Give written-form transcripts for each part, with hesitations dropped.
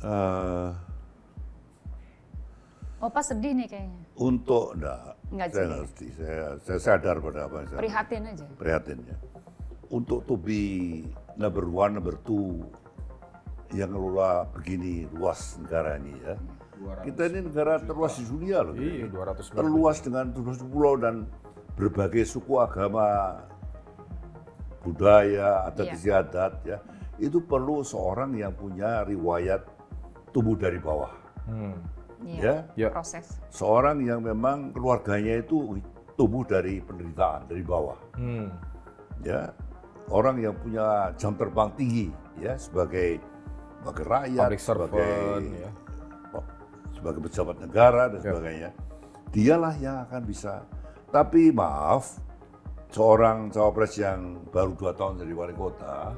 Eh, Opa sedih nih kayaknya. untuk Nggak saya sedih. nggak sedih. Saya sadar pada apa yang saya Prihatin aja. prihatinnya. Untuk to be number one, number two, yang ngelola begini luas negara ini ya. Kita ini negara terluas di dunia loh. Iya, 200 Terluas dengan 7 pulau dan berbagai suku, agama, budaya, adat Iya. istiadat ya. Itu perlu seorang yang punya riwayat tumbuh dari bawah. Iya. Ya, Ya. Proses. seorang yang memang keluarganya itu tumbuh dari penderitaan dari bawah. Ya, orang yang punya jam terbang tinggi ya sebagai rakyat, Public servant, ya. sebagai pejabat negara dan sebagainya. Dialah yang akan bisa. Tapi maaf, seorang cawapres yang baru 2 tahun jadi wali kota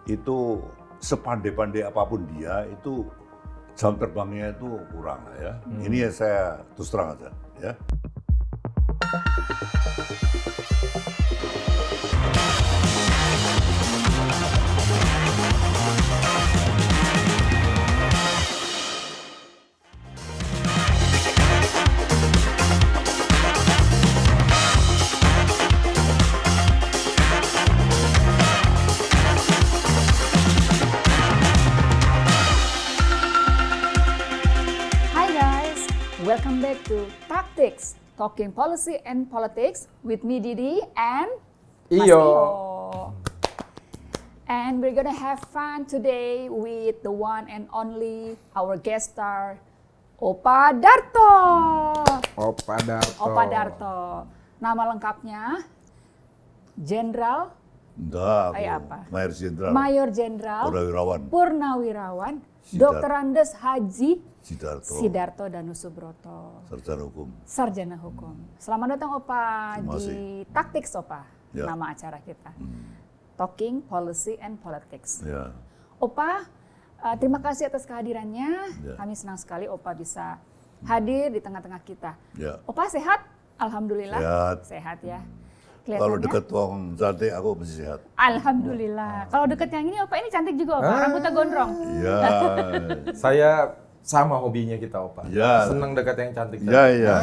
itu sepandai-pandai apapun dia itu jam terbangnya itu kurang lah ya. Ini ya saya terus terang aja ya. Hi guys, welcome back to Tactics, Talking Policy and Politics with me Didi and Mas Iyo. Iyo. And we're gonna have fun today with the one and only our guest star, Opa Darto. Opa Darto. Opa Darto. Nama lengkapnya Jenderal Enggak, Kayak aku apa? Mayor Jenderal Mayor Jenderal Purnawirawan Purnawirawan Sidar- Dr. Andes Haji Sidarto, Sidarto Danusubroto, sarjana hukum. Sarjana Hukum. Selamat datang Opa Terima di Tactics Opa, Ya. nama acara kita. Talking Policy and Politics. Ya, Opa, terima kasih atas kehadirannya. Ya. Kami senang sekali Opa bisa hadir di tengah-tengah kita. ya. Opa sehat? Alhamdulillah. Sehat. Sehat ya. Kalau Kelihatannya. dekat wong cantik aku mesti sehat. Alhamdulillah. Kalau deket yang ini Opa ini cantik juga Opa. Rambutnya gondrong. Ya, Saya sama hobinya kita, Opa. Ya. Senang dekat yang cantik. ya, ya.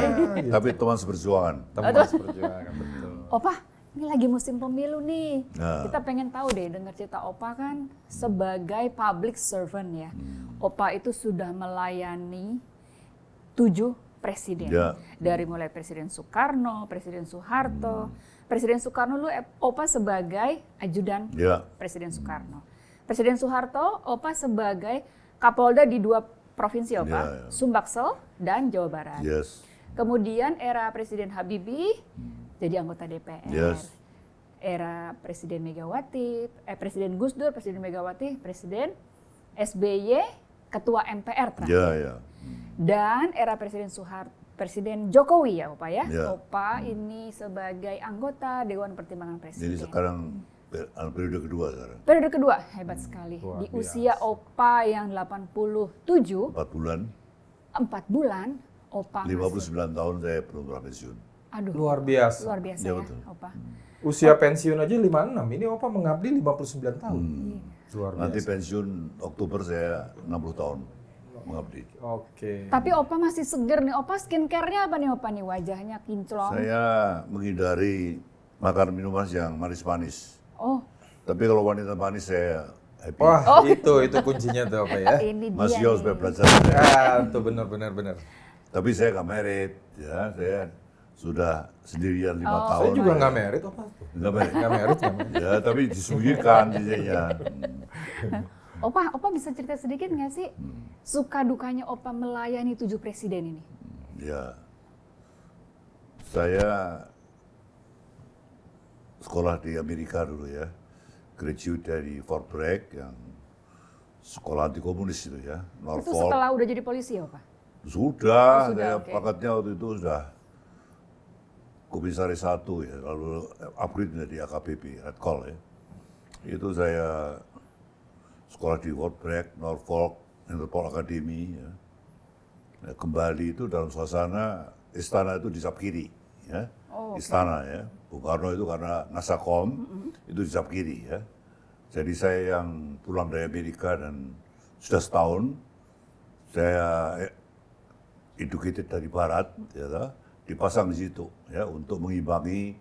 Tapi teman seperjuangan. Teman seperjuangan, betul. Opa, ini lagi musim pemilu nih. Nah. Kita pengen tahu deh dengar cerita Opa kan sebagai public servant ya. Opa itu sudah melayani 7 presiden. Ya. Dari mulai Presiden Soekarno, Presiden Soeharto. Presiden Soekarno lu Opa sebagai ajudan Ya, Presiden Soekarno. Presiden Soeharto Opa sebagai Kapolda di 2 provinsi Opa, Ya, ya. Sumbaksel dan Jawa Barat. yes, Kemudian era Presiden Habibie jadi anggota DPR. Yes. Era Presiden Megawati, Presiden Gus Dur, Presiden Megawati, Presiden SBY, Ketua MPR terakhir. ya, ya. Dan era Presiden Presiden Jokowi ya Opa ya. Ya. Opa ini sebagai anggota Dewan Pertimbangan Presiden. Jadi sekarang periode kedua sekarang. Periode kedua, hebat sekali. Luar Di biasa. usia Opa yang 87, 4 bulan, 4 bulan, Opa 59 tahun saya belum pensiun. Aduh, Luar biasa. luar biasa Ya, ya, betul. Opa. Usia pensiun aja 56. Ini Opa mengabdi 59 tahun. Luar Nanti biasa. pensiun Oktober saya 60 tahun mengabdi. Oke. Tapi Opa masih seger nih. Opa skincare-nya apa nih Opa nih? Wajahnya kinclong. Saya menghindari makan minuman yang manis-manis. Oh, Tapi kalau wanita manis saya happy. Wah, itu kuncinya tuh, Opa ya. ini Mas dia Yo nih. supaya belajar. Tuh benar. Tapi saya nggak married, ya. Saya sudah sendirian 5 tahun. Saya juga nggak merit, Opa. Nggak married. Nggak merit. Ya, tapi disembunyikan biasanya. Opa bisa cerita sedikit nggak sih? Suka dukanya Opa melayani 7 presiden ini? Ya, saya sekolah di Amerika dulu ya, graduate dari Fort Bragg yang sekolah anti komunis itu ya, Itu Norfolk. setelah udah jadi polisi ya Opa? Sudah, Oh, sudah, saya oke. pangkatnya waktu itu sudah Komisaris 1 ya, lalu upgrade menjadi AKBP, Red Call ya. Itu saya sekolah di Fort Bragg, Norfolk, Interpol Academy ya. Nah, kembali itu dalam suasana istana itu di sebelah kiri ya. Oh, oke. Istana ya. Bung Karno itu karena Nasakom itu di sebelah kiri ya. Jadi saya yang pulang dari Amerika dan sudah setahun saya educated dari barat, ya toh, dipasang di situ ya untuk mengimbangi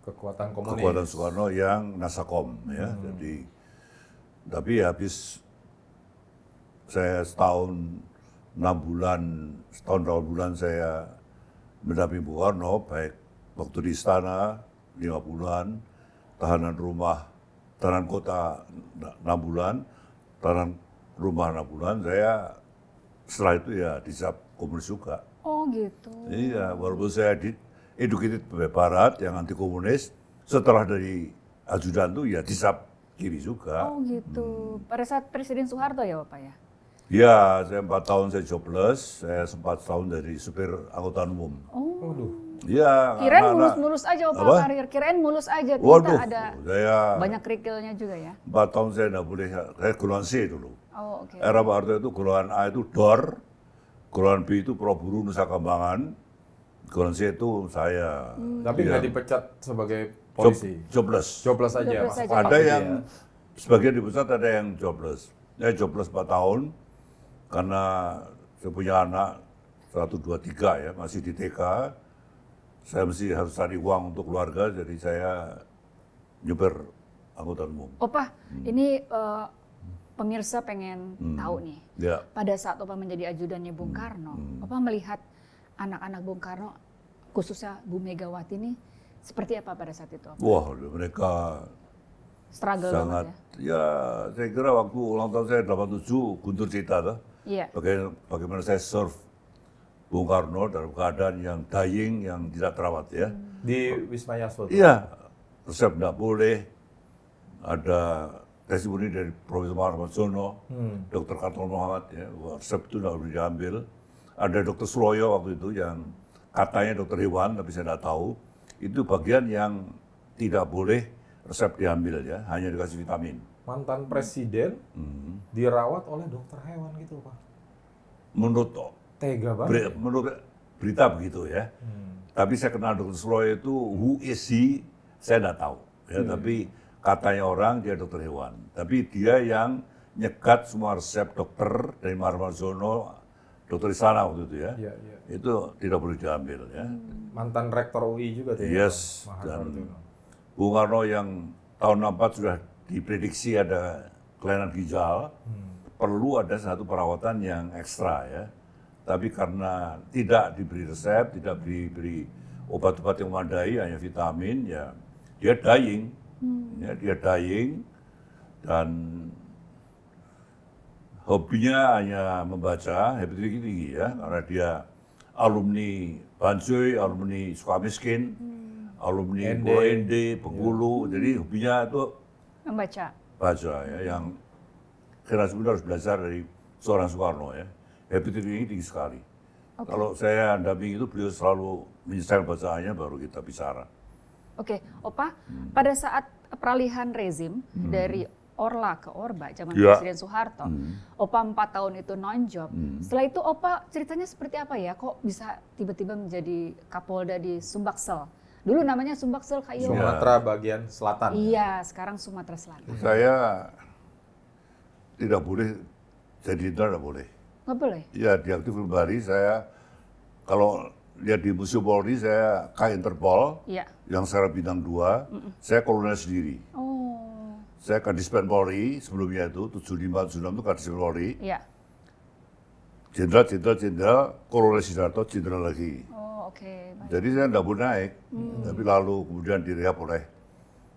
Kekuatan komunis. kekuatan Soekarno yang Nasakom ya. Jadi tapi habis saya setahun 8 bulan saya mendampingi Bung Karno, baik waktu di istana 5 bulan, tahanan kota 6 bulan, tahanan rumah 6 bulan, saya setelah itu ya disap komunis juga. Oh gitu. Iya, walaupun saya educated barat yang anti komunis, setelah dari ajudan tuh ya disap kiri juga. Oh gitu. Pada saat Presiden Soeharto ya Bapak ya? Ya, saya 4 tahun saya jobless, saya sempat setahun dari supir angkutan umum. Oh. Waduh. Iya, Kirain anak-anak- mulus-mulus aja Bapak Apa? karir. Kirain mulus aja. Ternyata Waduh, ada saya banyak kerikilnya juga ya. 4 tahun saya nggak boleh, saya golongan C dulu. Oh oke. Era Pak Harto itu golongan A itu DOR, golongan B itu Proburu Nusa Kambangan, golongan C itu saya. Tapi Iya. nggak dipecat sebagai polisi. Jobless. Jobless aja. Jobless Mas. aja. Ada Gitu yang ya. sebagian dipecat, ada yang jobless. Saya jobless 4 tahun karena saya punya anak 1, 2, 3 ya, masih di TK. Saya mesti harus cari uang untuk keluarga, jadi saya nyupir angkutan umum. Opa, ini pemirsa pengen tahu nih. Ya. Pada saat Opa menjadi ajudannya Bung Karno, Opa melihat anak-anak Bung Karno, khususnya Bu Megawati ini, seperti apa pada saat itu? Opa? Wah, mereka Struggle sangat, banget ya saya kira waktu ulang tahun saya 87, Guntur cerita tuh, ya? Iya. bagaimana saya serve Bung Karno dalam keadaan yang dying, yang tidak terawat ya. Di Wisma Yaswo. Iya, resep tidak boleh, ada testimoni dari Profesor Muhammad Sono, Dr. Kartol Muhammad, ya, resep itu tidak boleh diambil. Ada Dr. Suroyo waktu itu yang katanya dokter hewan, tapi saya tidak tahu. Itu bagian yang tidak boleh resep diambil ya, hanya dikasih vitamin. Mantan presiden dirawat oleh dokter hewan gitu Pak. Menurut Tega banget. menurut berita begitu ya. Tapi saya kenal Dr. Suroyo itu, who is he, saya tidak tahu. Ya, tapi katanya orang dia dokter hewan. Tapi dia yang nyegat semua resep dokter dari Marmarzono, dokter istana waktu itu ya. Iya, iya. Itu tidak boleh diambil ya. Mantan rektor UI juga tuh. Yes, Pak dan Maharto. Bung Karno yang tahun 64 sudah diprediksi ada kelainan ginjal, perlu ada satu perawatan yang ekstra ya. Tapi karena tidak diberi resep, tidak diberi obat-obat yang memadai, hanya vitamin, ya dia dying. Ya, dia dying dan hobinya hanya membaca, habit tinggi ya, karena dia alumni Banjoy, alumni Sukamiskin, alumni ND. Pulau ND, Bengkulu, jadi hobinya itu Membaca. baca ya, yang generasi muda harus belajar dari seorang Soekarno ya. Habit tinggi sekali. Kalau saya dampingi itu beliau selalu menyelesaikan bacaannya baru kita bicara. Oke, Opa, pada saat peralihan rezim dari Orla ke Orba, zaman Ya. Presiden Soeharto, Opa 4 tahun itu non-job. Setelah itu Opa ceritanya seperti apa ya? Kok bisa tiba-tiba menjadi Kapolda di Sumbaksel? Dulu namanya Sumbaksel Kairo. Sumatera bagian selatan. Iya, sekarang Sumatera Selatan. Saya tidak boleh jadi jenderal, tidak boleh. Nggak boleh? Ya diaktif kembali saya, kalau lihat di Museum Polri saya K Interpol, Iya. yang sekarang bintang 2, saya kolonel sendiri. Oh, Saya Kadispen Polri sebelumnya itu, 75-76 itu Kadispen Polri, iya. jenderal, kolonel Sidarto, jenderal lagi. Oh, oke. Baik. Jadi saya tidak boleh naik, tapi lalu kemudian direhab oleh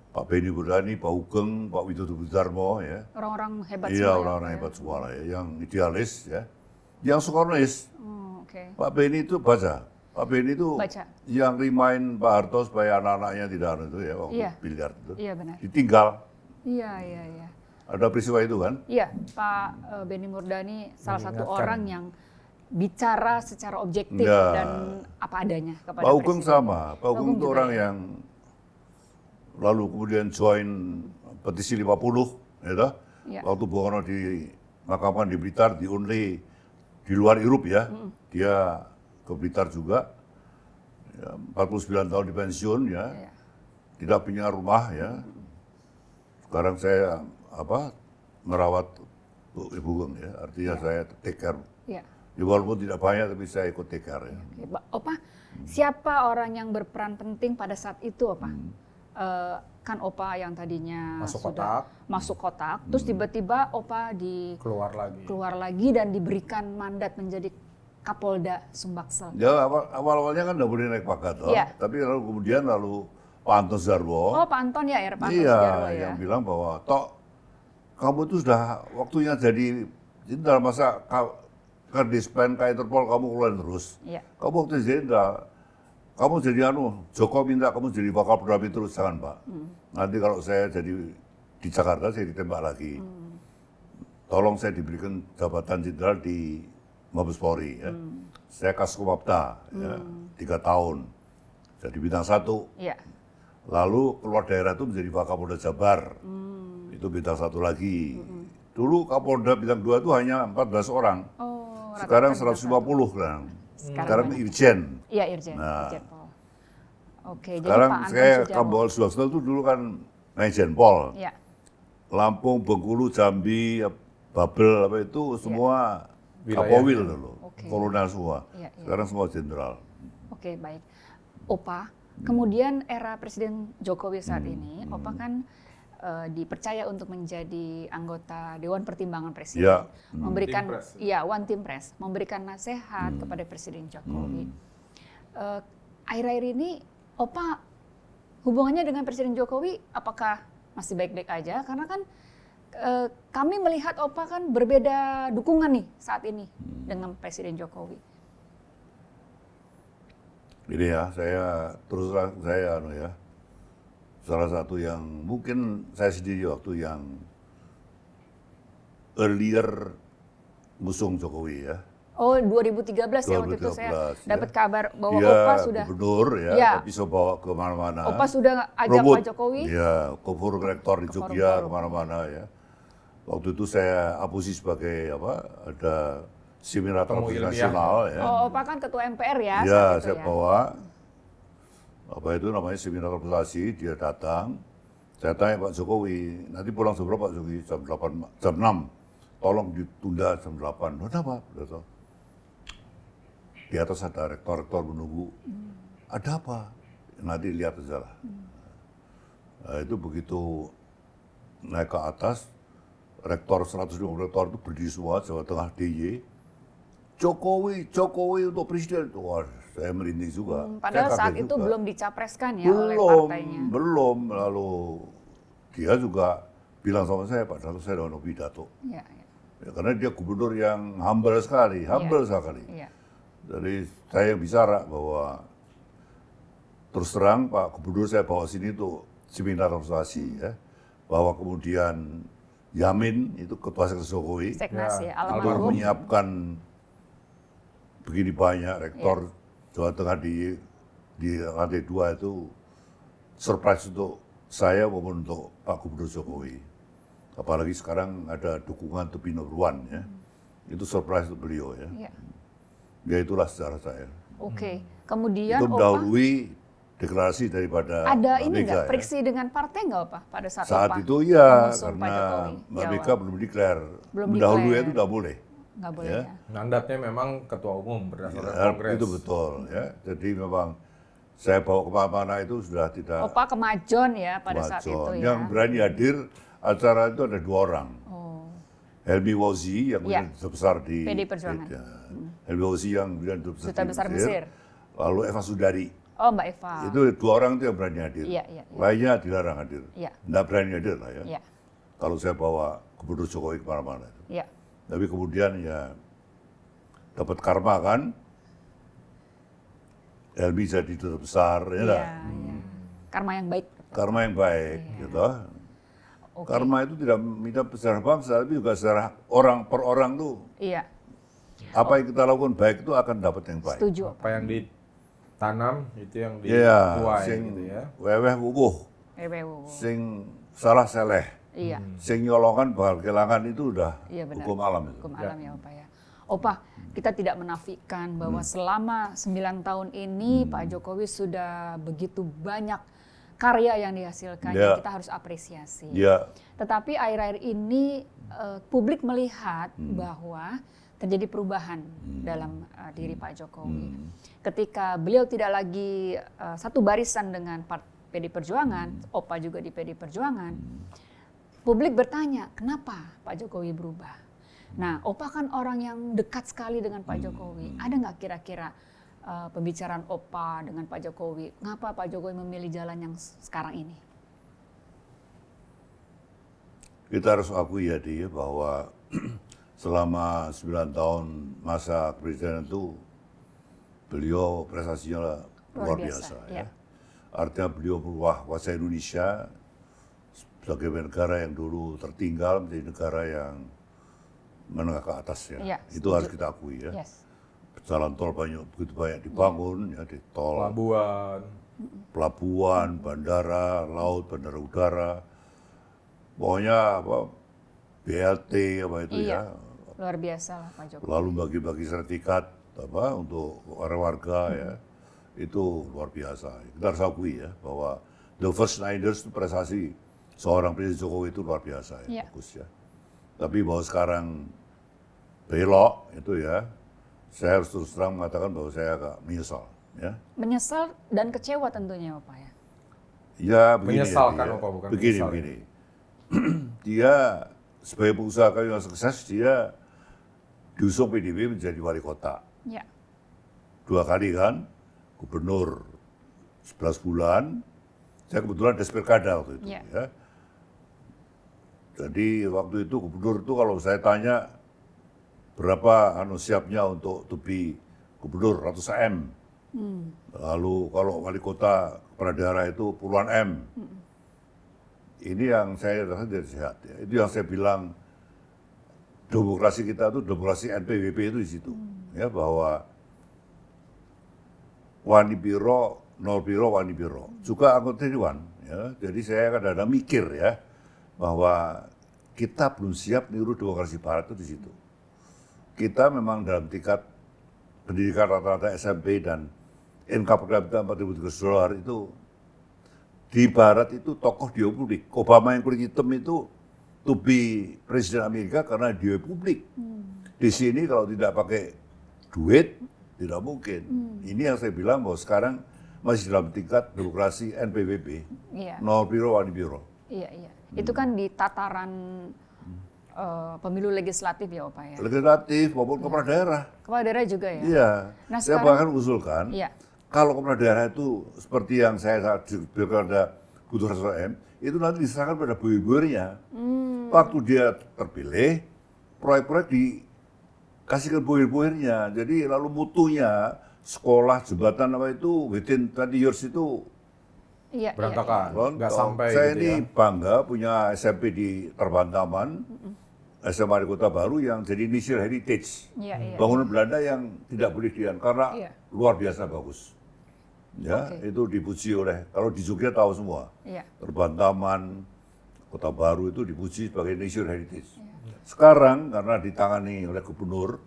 Pak Benny Burdani, Pak Ugeng, Pak Widodo Budarmo ya. Orang-orang hebat Iya, semua ya, orang-orang Pak, ya? hebat semua lah ya, yang idealis ya. Yang Soekarnois, Oh, oke. Pak Benny itu baca. Pak Benny itu Baca. yang remind Pak Harto supaya anak-anaknya tidak itu ya, waktu Iya. biliar itu. Iya, benar. Ditinggal. Iya, iya, iya. Ada peristiwa itu kan? Iya, Pak Benny Murdani salah satu Mengingatkan. orang yang bicara secara objektif Ya. dan apa adanya kepada Pak Ugeng Presiden. sama. Pak Ugeng itu juga orang ya? yang lalu kemudian join petisi 50, ya toh? Iya. Waktu Bung Karno dimakamkan di Blitar, di luar Irup ya. Dia ke Blitar juga. Ya, 49 tahun di pensiun ya. Iya. Tidak punya rumah ya. Sekarang saya merawat Ibu Geng ya. Artinya saya take care. Ya. Ya, walaupun tidak banyak tapi saya ikut take care ya. Oke, Opa, siapa orang yang berperan penting pada saat itu, Opa? Kan Opa yang tadinya Masuk sudah masuk kotak, terus tiba-tiba Opa keluar lagi dan diberikan mandat menjadi Kapolda Sumbaksel. Ya awal-awalnya kan udah boleh naik pangkat toh. Iya. Tapi kemudian Pak Anton Sudarwo. Oh, Pak Anton ya, Pak Anton Iya, Sudarwo ya. yang bilang bahwa kamu itu sudah waktunya jadi jenderal, masa Kadispen, Interpol kamu keluar terus. Iya. Kamu waktu jadi jenderal, kamu jadi Joko minta kamu jadi Wakapolda terus, jangan Pak. Nanti kalau saya jadi di Jakarta saya ditembak lagi. Tolong saya diberikan jabatan jenderal di Mabes Polri ya. Saya Kaskomapta ya, 3 tahun. Jadi bintang 1. Iya. Lalu keluar daerah itu menjadi Wakapolda Jabar. Itu bintang 1 lagi. Dulu Kapolda bintang 2 itu hanya 14 orang. Oh, Sekarang rata-rata 150 kan. Sekarang banyak. Irjen. Iya, Irjen. Nah. Irjen Pol. Oke, jadi Sekarang Pak Anton saya Sudarwo. Kapolda Sumbaksel itu dulu kan Irjen Pol. Iya. Lampung, Bengkulu, Jambi, Babel apa itu semua Wilayah. Kapowil dulu. Oke. Kolonel semua. Iya, iya. Sekarang semua jenderal. Oke, baik. Opa, kemudian era Presiden Jokowi saat ini, Opa kan dipercaya untuk menjadi anggota Dewan Pertimbangan Presiden, Ya. memberikan, Tim Pres. ya One Team Press, memberikan nasihat kepada Presiden Jokowi. Akhir-akhir ini, Opa hubungannya dengan Presiden Jokowi, apakah masih baik-baik aja? Karena kan kami melihat Opa kan berbeda dukungan nih saat ini dengan Presiden Jokowi. Ini ya, saya terus terang saya salah satu yang mungkin saya sendiri waktu yang earlier ngusung Jokowi ya. Oh, 2013 ya waktu itu saya 2013, dapat ya. kabar bahwa Dia Opa sudah gubernur ya, Ya. tapi bisa bawa ke mana-mana. Opa sudah ajak Promote. Pak Jokowi. Iya, ke forum rektor di Ke Jogja forum-forum. kemana-mana ya. Waktu itu saya apusi sebagai ada seminar Temu nasional ya. Oh, Opa kan ketua MPR ya Ya, saat itu saya ya. bawa namanya seminar organisasi, dia datang. Saya tanya Pak Jokowi, nanti pulang jam berapa Pak Jokowi? Jam 8, jam 6. Tolong ditunda jam 8. Kenapa? Di atas ada rektor-rektor menunggu. Ada apa? Nanti lihat aja lah. Nah, itu begitu naik ke atas, rektor 150 rektor itu berdiri semua, Jawa Tengah DIY. Jokowi untuk presiden. Wah, saya merinding juga. Padahal Saya saat kaget itu juga. belum dicapreskan ya oleh partainya. Belum. Lalu dia juga bilang sama saya, Pak Dato, saya udah pidato. Iya, iya. Ya, karena dia gubernur yang humble sekali. Iya. Jadi saya bicara bahwa terus terang Pak Gubernur saya bawa sini tuh seminar organisasi ya. Bahwa kemudian Yamin itu ketua Sekdes Jokowi Seknas ya, telah almarhum. menyiapkan begini banyak rektor Jawa Tengah di lantai 2 itu surprise untuk saya maupun untuk Pak Gubernur Jokowi. Apalagi sekarang ada dukungan Tepi Nurwan ya. Itu surprise untuk beliau ya. Iya. Ya itulah sejarah saya. Oke. Kemudian Itu Opa mendahului deklarasi daripada ada Mbak ini Mega, nggak ya. friksi dengan partai nggak Opa pada saat Saat Opa itu ya, mengusung Pak karena Jokowi di Mbak awal? Mega belum declare. Belum Mendahului declare. itu tidak boleh. Nggak boleh Ya. ya. Mandatnya memang ketua umum berdasarkan Ya, kongres. itu betul ya. Jadi memang saya bawa kemana-mana itu sudah tidak Opa kemajon ya pada saat wajon. itu ya. Yang berani hadir acara itu ada 2 orang. Oh. Helmi Wauzi yang Ya. kemudian duta besar di PD Perjuangan. Ya. Helmi Wauzi yang kemudian duta Duta besar Mesir. Lalu Eva Sundari. Oh, Mbak Eva. Itu 2 orang itu yang berani hadir. Iya, iya, iya. Lainnya dilarang hadir. Iya. Nggak berani hadir lah ya. Iya. Kalau saya bawa Gubernur Jokowi kemana-mana. Iya. Tapi kemudian ya dapat karma kan. Helmi jadi duta besar ya. Iya, lah. iya. Karma yang baik. Karma yang baik gitu. Oke. Karma itu tidak minta sejarah bangsa, tapi juga sejarah orang per orang tuh. Iya, Apa yang kita lakukan baik itu akan dapat yang baik. setuju. Apa yang ditanam itu yang Iya, dituai sing gitu ya. weweh wuwuh, EWU. sing salah seleh, Iya, sing nyolongan bakal kehilangan itu udah iya benar. hukum alam itu. Hukum alam ya Opa ya. Opa, kita tidak menafikan bahwa selama 9 tahun ini Pak Jokowi sudah begitu banyak karya yang dihasilkan Ya. yang kita harus apresiasi. Ya, Tetapi akhir-akhir ini publik melihat bahwa terjadi perubahan dalam diri Pak Jokowi. Ketika beliau tidak lagi satu barisan dengan PD Perjuangan, Opa juga di PD Perjuangan, publik bertanya, kenapa Pak Jokowi berubah? Nah, Opa kan orang yang dekat sekali dengan Pak Jokowi. Ada nggak kira-kira pembicaraan Opa dengan Pak Jokowi? Kenapa Pak Jokowi memilih jalan yang sekarang ini? kita harus akui ya dia bahwa selama 9 tahun masa kepresidenan itu beliau prestasinya luar biasa ya. ya. Artinya beliau berubah kuasa Indonesia sebagai negara yang dulu tertinggal menjadi negara yang menengah ke atas ya. Ya, Itu harus setuju. kita akui ya. Yes. Jalan tol begitu banyak dibangun ya, di tol, pelabuhan, bandara, laut, bandara udara. Pokoknya apa BLT apa itu Iya. ya. Luar biasa lah Pak Jokowi. Lalu bagi-bagi sertifikat apa untuk warga ya. Itu luar biasa. Kita harus akui ya bahwa the first 9 years itu prestasi seorang Presiden Jokowi itu luar biasa ya, Iya. bagus ya. Tapi bahwa sekarang belok itu ya, saya harus terus terang mengatakan bahwa saya agak menyesal ya. Menyesal dan kecewa tentunya Bapak ya. Ya begini Menyesalkan ya, apa, bukan begini, menyesal ya? begini. Dia sebagai pengusaha kayu yang sukses, dia diusung PDIP menjadi wali kota. Ya. 2 kali kan, gubernur 11 bulan, saya kebetulan des pilkada waktu itu Ya. ya. Jadi waktu itu gubernur itu kalau saya tanya berapa siapnya untuk to be gubernur, ratus M. Lalu kalau wali kota kepala daerah itu puluhan M. Ini yang saya rasa tidak sehat ya. Itu yang saya bilang demokrasi kita itu demokrasi NPWP itu di situ ya, bahwa wani biro, nol biro, wani biro. Juga anggota dewan ya. Jadi saya kadang-kadang mikir ya bahwa kita belum siap niru demokrasi barat itu di situ. Kita memang dalam tingkat pendidikan rata-rata SMP dan income per kapita $4.300 itu di barat itu tokoh di publik. Obama yang kulit hitam itu to be presiden Amerika karena dia publik. Di sini kalau tidak pakai duit tidak mungkin. Ini yang saya bilang bahwa sekarang masih dalam tingkat demokrasi NPWP. Iya. Nol biro, wani biro. Iya, iya. Itu kan di tataran pemilu legislatif ya, Opa ya. Legislatif maupun kepala daerah. Kepala daerah juga ya. Iya. Nah, Saya sekarang- bahkan usulkan Iya. kalau kepala daerah itu seperti yang saya saat di pilkada butuh 100 M, itu nanti diserahkan pada buir-buirnya. Waktu dia terpilih, proyek-proyek dikasihkan buir-buirnya. Jadi lalu mutunya sekolah, jembatan apa itu within 20 years itu Iya, Berantakan. rontok. Nggak sampai Saya gitu ini ya. bangga punya SMP di Terbantaman, SMA di Kota Baru yang jadi National Heritage. Iya, iya. Bangunan Belanda yang tidak boleh dilihat karena Iya. luar biasa bagus. Ya, Oke. itu dipuji oleh, kalau di Jogja tahu semua. Iya. Terbantaman, Kota Baru itu dipuji sebagai National Heritage. Iya. Sekarang karena ditangani oleh gubernur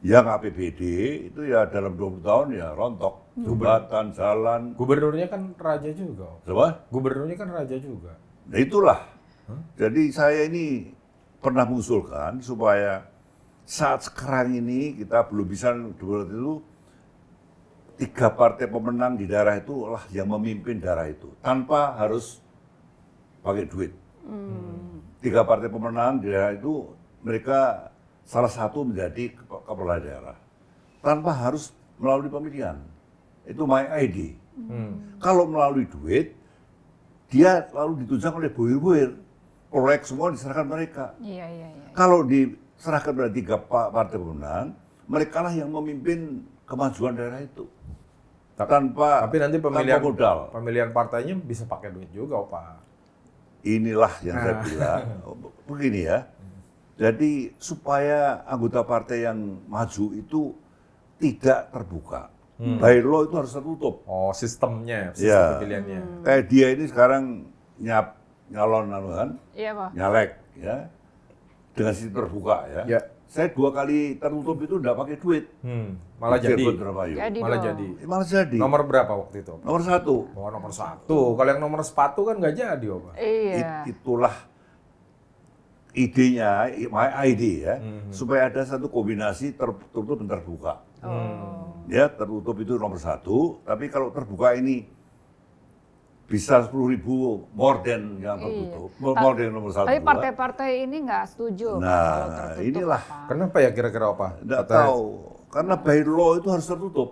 yang APBD itu ya dalam 20 tahun ya rontok. Jembatan, jalan, Gubernurnya kan raja juga. coba. Gubernurnya kan raja juga. Nah itulah. Jadi saya ini pernah mengusulkan supaya saat sekarang ini kita belum bisa debat itu 3 partai pemenang di daerah itu lah yang memimpin daerah itu tanpa harus pakai duit. 3 partai pemenang di daerah itu mereka salah satu menjadi kepala daerah tanpa harus melalui pemilihan. Itu my ID. Kalau melalui duit, dia lalu ditunjang oleh buir-buir. Proyek semua diserahkan mereka. Iya, iya, iya. Kalau diserahkan pada 3 partai pemenang, mereka lah yang memimpin kemajuan daerah itu. Tanpa Tapi nanti tanpa modal. pemilihan partainya bisa pakai duit juga, Pak. Inilah yang saya bilang. Begini ya. Jadi supaya anggota partai yang maju itu tidak terbuka. By law itu harus tertutup. Oh, sistemnya, Iya. sistem pemilihannya. Kayak dia ini sekarang nyalon kan, Iya, Pak. nyalek ya. Dengan sistem terbuka ya. Ya. saya 2 kali tertutup itu nggak pakai duit. Malah Di jadi. Cirebon, Indramayu. Jadi Malah dong. jadi. Malah jadi. Nomor berapa waktu itu? Nomor 1. Oh, nomor 1. Kalau yang nomor sepatu kan nggak jadi, Opa. Iya. Itulah idenya, my idea ya, supaya ada satu kombinasi tertutup dan terbuka. Oh. Ya, tertutup itu nomor 1, tapi kalau terbuka ini bisa 10.000 more than yang tertutup, more than nomor 1. Tapi partai-partai ini nggak setuju kalau Nah, tertutup. inilah. Pak. Kenapa ya kira-kira, Opa? Nggak tahu, karena by law itu harus tertutup.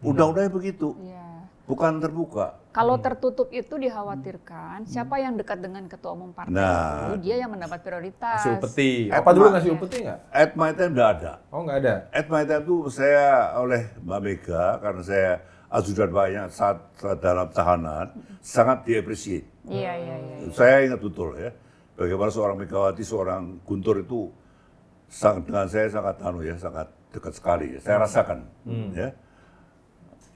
Undang-undangnya begitu, Iya. bukan terbuka. Kalau tertutup itu dikhawatirkan siapa yang dekat dengan ketua umum partai Nah. itu dia yang mendapat prioritas. Ngasih upeti. Eh, Opa dulu Ma- ngasih upeti nggak? At my time nggak ada. Oh, nggak ada. At my time itu saya oleh Mbak Mega, karena saya ajudan banyak saat dalam tahanan, sangat diapresiasi. Iya, iya, iya. Saya ingat betul ya, bagaimana seorang Megawati, seorang Guntur itu dengan saya sangat dekat sekali. Saya rasakan, ya.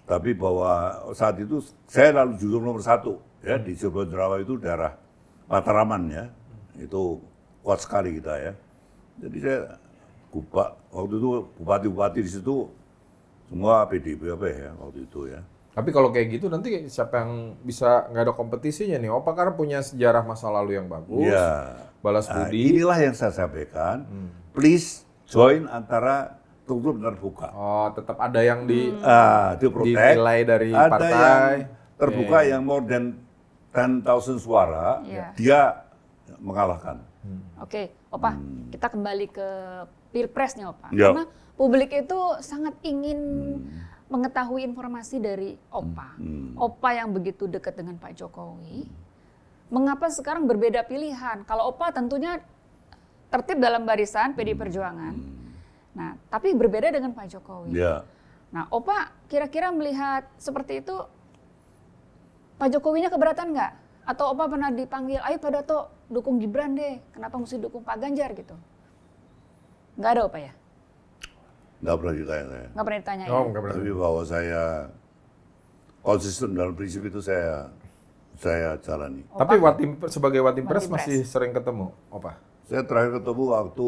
Tapi bahwa saat itu saya lalu judul nomor 1 ya di Cirebon Indramayu itu daerah Mataraman ya, itu kuat sekali kita ya. Jadi saya waktu itu bupati-bupati di situ semua PDIP ya waktu itu ya. Tapi kalau kayak gitu nanti siapa yang bisa nggak ada kompetisinya nih? Opa karena punya sejarah masa lalu yang bagus, Ya. balas Nah, budi. inilah yang saya sampaikan. Please join antara tertutup dan terbuka. Oh, tetap ada yang Diprotect. dinilai dari Ada partai. yang terbuka yang more than 10,000 suara, Iya. dia mengalahkan. Oke, Opa, kita kembali ke Pilpresnya, Opa. Ya. Karena publik itu sangat ingin mengetahui informasi dari Opa. Opa yang begitu dekat dengan Pak Jokowi. Mengapa sekarang berbeda pilihan? Kalau Opa tentunya tertib dalam barisan PDI Perjuangan. Nah, tapi berbeda dengan Pak Jokowi. Ya. Nah, Opa kira-kira melihat seperti itu, Pak Jokowinya keberatan nggak? Atau Opa pernah dipanggil, ayo Pak Dato dukung Gibran deh, kenapa mesti dukung Pak Ganjar gitu? Nggak ada Opa ya? Nggak pernah ditanya saya. Nggak pernah ditanya Oh, ya? nggak berarti. Tapi bahwa saya konsisten dalam prinsip itu saya jalani. Tapi sebagai Watimpres Watimpres. masih sering ketemu, Opa. Saya terakhir ketemu waktu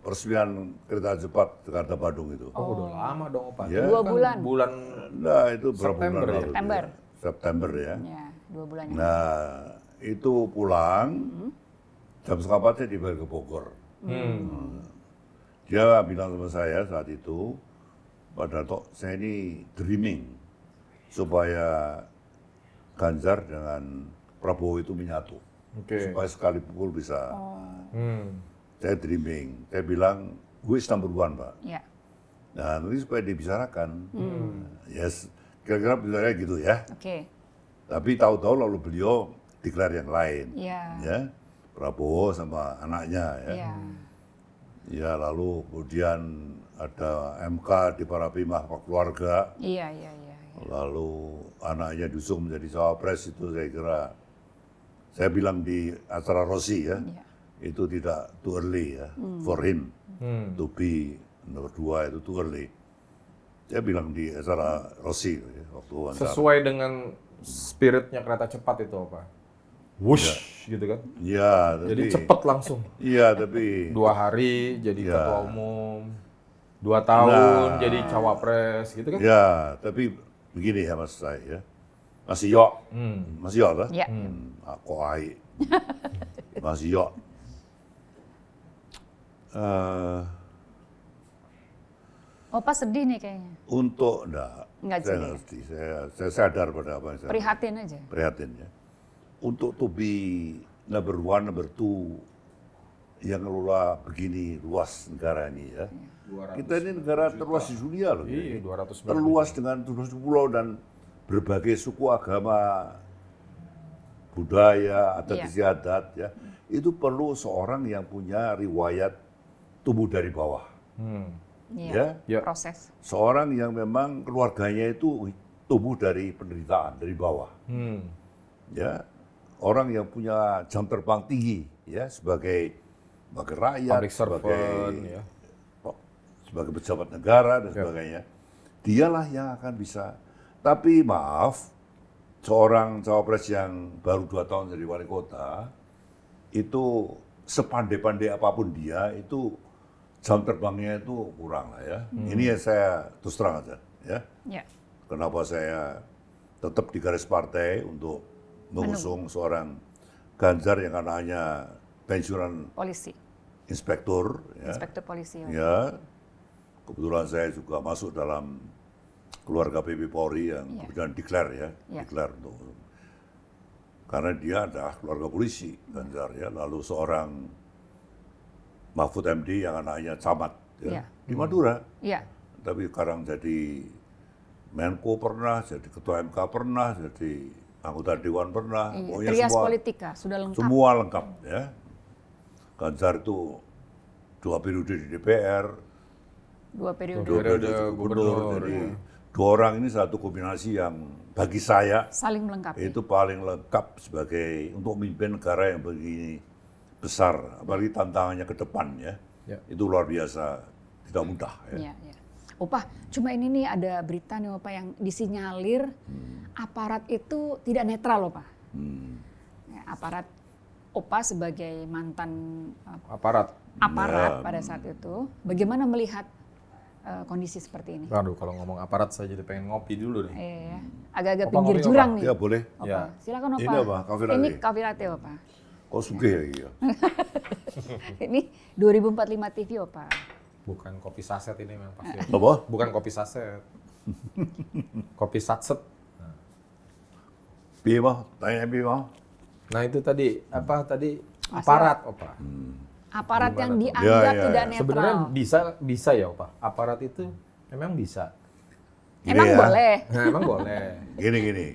peresmian kereta cepat Jakarta Bandung itu. Oh, udah lama dong, Opa. Ya. 2 bulan. Bulan Nah, itu berapa September bulan ya? lalu? September. September ya. Ya, 2 bulan yang Nah, itu pulang, jam 3:30 saya dibawa ke Bogor. Dia bilang sama saya saat itu, Pak Dato, saya ini dreaming supaya Ganjar dengan Prabowo itu menyatu. Oke. Supaya sekali pukul bisa. Saya dreaming, saya bilang, who is number one, Pak? Ya. Nah, nanti supaya dibicarakan. Yes, kira-kira bicaranya gitu ya. Oke. Tapi tahu-tahu lalu beliau declare yang lain. Iya. Ya, Prabowo sama anaknya ya. Iya. Ya, lalu kemudian ada MK di Parapimah keluarga. Iya, iya, iya. Lalu anaknya diusung menjadi cawapres itu saya kira. Saya bilang di acara Rossi ya. Iya. Itu tidak too early ya for him to be nomor 2 itu too early. Saya bilang di acara Rossi ya, waktu wawancara. Sesuai dengan spiritnya kereta cepat itu, Opa. Wush, gitu kan. Iya, Jadi tapi cepet langsung. iya tapi 2 hari jadi Ya. ketua umum, 2 tahun Nah. jadi cawapres, gitu kan? ya, tapi begini ya Mas saya ya. Masih yok. Masih yok kan? Iya. Aku ai. Masih yok. Opa sedih nih kayaknya. Untuk enggak, Enggak saya sedih. ngerti. Saya sadar pada apa yang saya Prihatin aja. prihatin ya. Untuk to be number 1, number 2 yang ngelola begini luas negara ini ya. Kita ini negara terluas di dunia loh. Iya, ini. 290 Terluas dengan 200 pulau dan berbagai suku agama, budaya, adat Iya. istiadat ya. Itu perlu seorang yang punya riwayat tumbuh dari bawah. Iya. Ya. Proses. Seorang yang memang keluarganya itu tumbuh dari penderitaan, dari bawah. Ya, orang yang punya jam terbang tinggi, ya sebagai rakyat, Public servant, ya. sebagai pejabat negara dan sebagainya. Dialah yang akan bisa. Tapi maaf, seorang cawapres yang baru 2 tahun jadi wali kota, itu sepandai-pandai apapun dia, itu jam terbangnya itu kurang lah ya. Ini ya saya terus terang aja ya. Ya. Kenapa saya tetap di garis partai untuk mengusung seorang Ganjar yang anaknya pensiunan Polisi, inspektur ya. inspektur polisi. Ya, kebetulan saya juga masuk dalam keluarga PP Polri yang Iya. kemudian declare ya, Iya. declare untuk karena dia adalah keluarga polisi Ganjar ya, lalu seorang Mahfud MD yang anaknya camat ya, Iya. di Madura, Iya. tapi sekarang jadi Menko pernah, jadi Ketua MK pernah, jadi anggota Dewan pernah, Iya. pokoknya Trias semua politika sudah lengkap. semua lengkap ya. Ganjar itu 2 periode di DPR, 2 periode. 2 periode Periode gubernur. gubernur, Jadi ya. 2 orang ini satu kombinasi yang bagi saya Saling melengkapi. itu paling lengkap sebagai untuk memimpin negara yang begini besar, apalagi tantangannya ke depan ya. Ya. Itu luar biasa, tidak mudah ya. Iya, iya. Opa, cuma ini nih ada berita nih Opa yang disinyalir aparat itu tidak netral Opa. Ya, aparat Opa sebagai mantan Aparat. aparat pada saat itu, bagaimana melihat kondisi seperti ini? Waduh, kalau ngomong aparat saya jadi pengen ngopi dulu deh. Iya, agak-agak Opa pinggir ngopi, jurang Opa? nih. Ya boleh. Opa, Ya. silakan Opa. Ini apa? Kopi latte? Ini kopi latte Opa. Kok sugih ya? Iya. Ini 2045 TV Opa. Bukan kopi saset ini memang pasti. Apa? Bukan kopi saset. Kopi satset. Piye mah? Tanya piye mah? Nah itu tadi apa tadi aparat Opa. Aparat yang Gimana tuh? dianggap Ya, ya, tidak ya. netral. Sebenarnya bisa ya Opa. Aparat itu memang bisa. Gini Emang ya. boleh. Nah, emang boleh. Gini.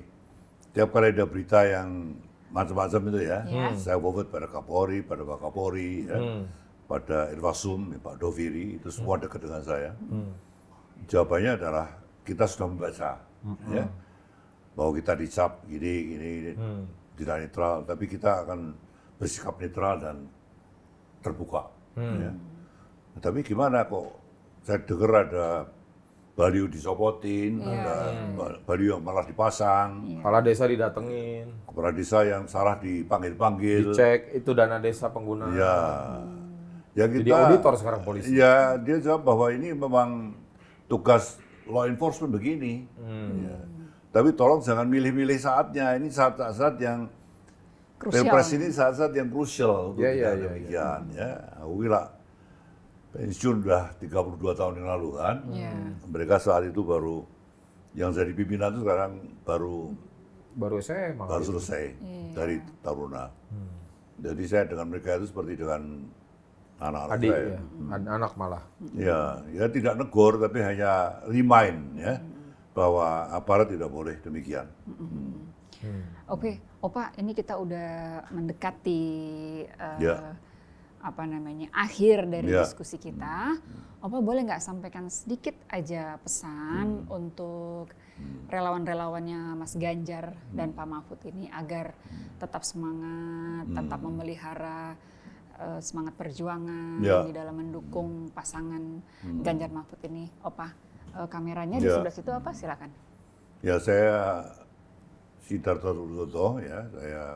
Tiap kali ada berita yang macam-macam itu ya, Ya. saya forward pada Kapolri, pada Pak Kapolri, ya, pada Irwasum, Pak Doviri, itu semua dekat dengan saya. Jawabannya adalah kita sudah membaca, ya, bahwa kita dicap gini, tidak netral, tapi kita akan bersikap netral dan terbuka. Ya. Tapi gimana kok saya dengar ada baliho disopotin, ada baliho yang malah dipasang, Kepala desa didatengin, kepala desa yang salah dipanggil-panggil. dicek itu dana desa penggunaan. Ya, ya Jadi kita. auditor sekarang polisi. Ya, dia jawab bahwa ini memang tugas law enforcement begini. Ya. Tapi tolong jangan milih-milih saatnya. Ini saat-saat yang Krusial. Pilpres ini saat-saat yang krusial untuk Ya, kita ya, ya, demikian. Ya, aku kira pensiun udah 32 tahun yang lalu kan. Ya. Mereka saat itu baru yang jadi pimpinan itu sekarang baru Baru saya malah baru selesai dari Taruna. Jadi saya dengan mereka itu seperti dengan anak-anak adik saya. ya, anak malah. Ya tidak negor tapi hanya remind ya bahwa aparat tidak boleh demikian. Oke, Opa, ini kita udah mendekati Ya. akhir dari Ya. diskusi kita. Opa boleh nggak sampaikan sedikit aja pesan untuk relawan-relawannya Mas Ganjar dan Pak Mahfud ini agar tetap semangat, tetap memelihara semangat perjuangan Ya. di dalam mendukung pasangan Ganjar Mahfud ini. Opa, kameranya di Ya. sebelah situ apa? Silakan. Ya saya Sidarto Sudoto ya, saya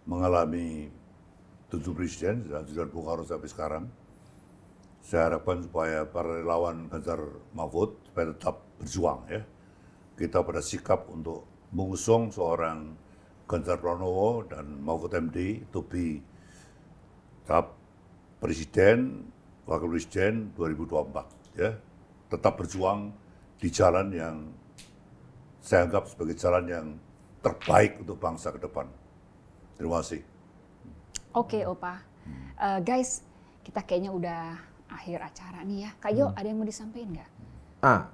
mengalami 7 presiden, sejak Bung Karno sampai sekarang. Saya harapkan supaya para relawan Ganjar Mahfud supaya tetap berjuang ya. Kita pada sikap untuk mengusung seorang Ganjar Pranowo dan Mahfud MD to be tahap presiden, wakil presiden 2024 ya. Tetap berjuang di jalan yang saya anggap sebagai jalan yang terbaik untuk bangsa ke depan. Terima kasih. Oke, Opa. Guys, kita kayaknya udah akhir acara nih ya. Kak Yo, ada yang mau disampaikan nggak?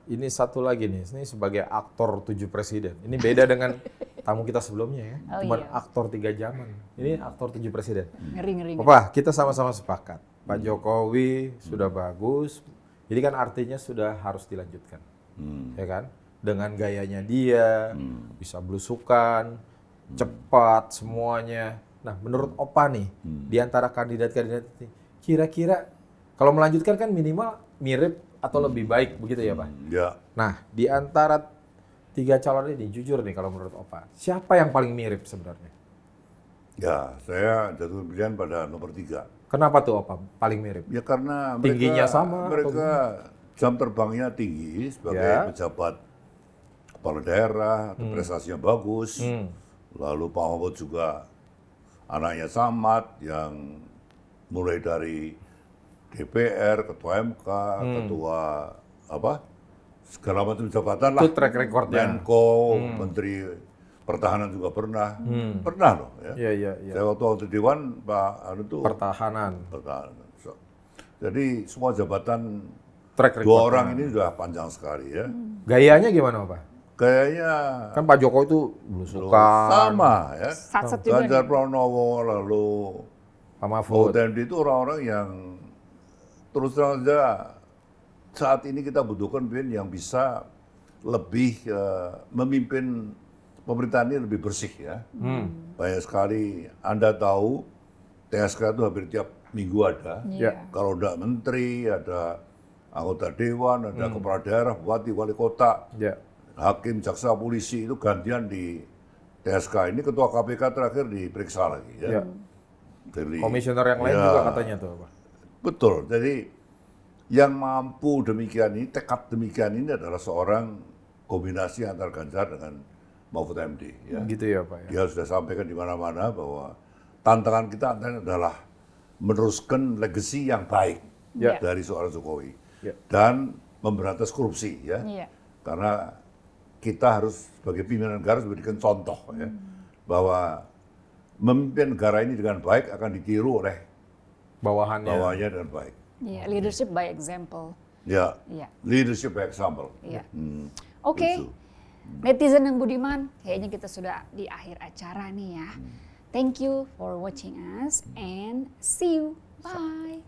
Ini satu lagi nih, ini sebagai aktor 7 presiden. Ini beda dengan tamu kita sebelumnya ya. Oh, Cuma iya. aktor 3 zaman. Ini aktor 7 presiden. Ngeri-ngeri. Opa, kita sama-sama sepakat. Pak Jokowi sudah bagus. Jadi kan artinya sudah harus dilanjutkan. Ya kan? Dengan gayanya dia, bisa belusukan, cepat semuanya. Nah, menurut Opa nih, di antara kandidat-kandidat ini, kira-kira kalau melanjutkan kan minimal mirip atau lebih baik begitu ya, Pak? Ya, Nah, di antara 3 calon ini, jujur nih kalau menurut Opa, siapa yang paling mirip sebenarnya? ya saya jatuh pilihan pada nomor 3. Kenapa tuh Opa paling mirip? Ya karena Tingginya sama atau mereka jam terbangnya tinggi sebagai Ya. pejabat kepala daerah, atau prestasinya bagus. Hmm. Lalu Pak Mahfud juga anaknya Samad yang mulai dari DPR, ketua MK, ketua segala macam jabatan lah. Itu track recordnya. Menko, Menteri Pertahanan juga pernah, pernah loh ya. Iya. Saya waktu Dewan Pak Anu tuh Pertahanan. Pertahanan. Jadi semua jabatan Track record. dua orang ini sudah panjang sekali ya. Gayanya gimana Pak? Kayaknya Kan Pak Jokowi itu belusukan. sama ya. Satset juga Ganjar nih. Pranowo lalu Pak Mahfud. OTMD itu orang-orang yang terus terang saja saat ini kita butuhkan pemimpin yang bisa lebih memimpin pemerintahan ini lebih bersih ya. Banyak sekali Anda tahu TSK itu hampir tiap minggu ada. Iya. Kalau ada menteri, ada anggota dewan, ada kepala daerah, bupati, wali kota, Ya. hakim, jaksa, polisi itu gantian di TSK. Ini ketua KPK terakhir diperiksa lagi ya. Ya. Jadi, Komisioner yang lain ya, juga katanya tuh Pak. betul. Jadi yang mampu demikian ini, tekad demikian ini adalah seorang kombinasi antara Ganjar dengan Mahfud MD. Ya. Gitu ya Pak ya. Dia sudah sampaikan di mana-mana bahwa tantangan kita adalah meneruskan legacy yang baik Ya. dari seorang Jokowi Ya. dan memberantas korupsi ya. Iya. Karena kita harus sebagai pimpinan negara harus memberikan contoh ya bahwa memimpin negara ini dengan baik akan ditiru oleh Bawahannya. bawahnya dengan baik. Iya, leadership by example. Ya, Iya. leadership by example. Iya. Hmm, Oke, itu. netizen yang budiman, kayaknya kita sudah di akhir acara nih ya. Thank you for watching us and see you. Bye.